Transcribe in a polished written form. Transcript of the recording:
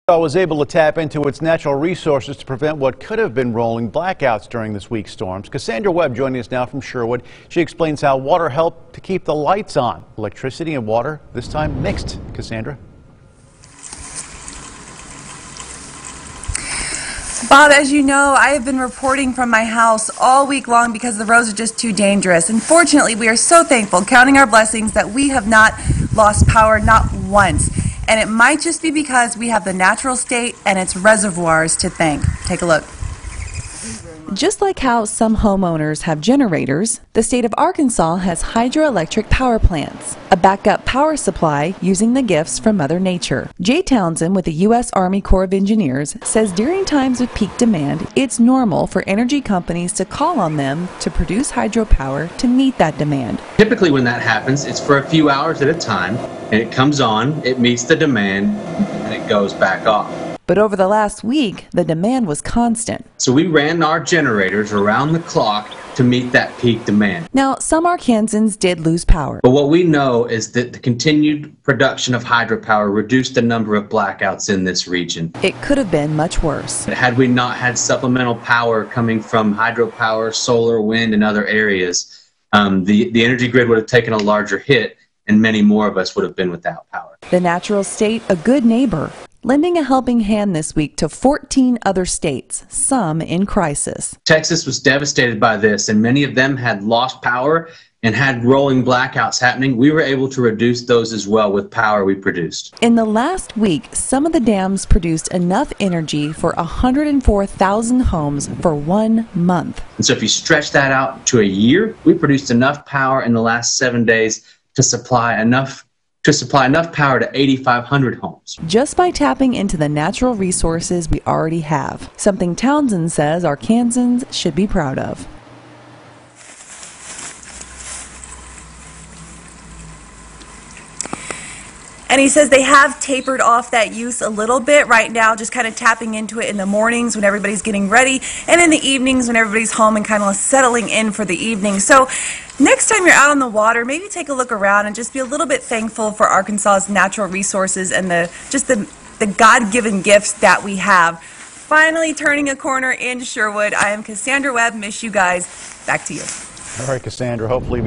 Was able to tap into its natural resources to prevent what could have been rolling blackouts during this week's storms. Cassandra Webb joining us now from Sherwood. She explains how water helped to keep the lights on. Electricity and water, this time mixed. Cassandra? Bob, as you know, I have been reporting from my house all week long because the roads are just too dangerous. And fortunately, we are so thankful, counting our blessings, that we have not lost power, not once. And it might just be because we have the natural state and its reservoirs to thank. Take a look. Just like how some homeowners have generators, the state of Arkansas has hydroelectric power plants, a backup power supply using the gifts from Mother Nature. Jay Townsend with the U.S. Army Corps of Engineers says during times of peak demand, it's normal for energy companies to call on them to produce hydropower to meet that demand. Typically when that happens, it's for a few hours at a time, and it comes on, it meets the demand, and it goes back off. But over the last week, the demand was constant. So we ran our generators around the clock to meet that peak demand. Now, some Arkansans did lose power. But what we know is that the continued production of hydropower reduced the number of blackouts in this region. It could have been much worse. Had we not had supplemental power coming from hydropower, solar, wind, and other areas, the energy grid would have taken a larger hit, and many more of us would have been without power. The natural state, a good neighbor, lending a helping hand this week to 14 other states, some in crisis. Texas was devastated by this, and many of them had lost power and had rolling blackouts happening. We were able to reduce those as well with power we produced. In the last week, some of the dams produced enough energy for 104,000 homes for 1 month. And so if you stretch that out to a year, we produced enough power in the last 7 days to supply enough power to 8,500 homes. Just by tapping into the natural resources we already have, something Townsend says Arkansans should be proud of. And he says they have tapered off that use a little bit right now, just kind of tapping into it in the mornings when everybody's getting ready, and in the evenings when everybody's home and kind of settling in for the evening. So next time you're out on the water, maybe take a look around and just be a little bit thankful for Arkansas's natural resources and the God-given gifts that we have. Finally turning a corner in Sherwood. I am Cassandra Webb. Miss you guys. Back to you. All right, Cassandra, hopefully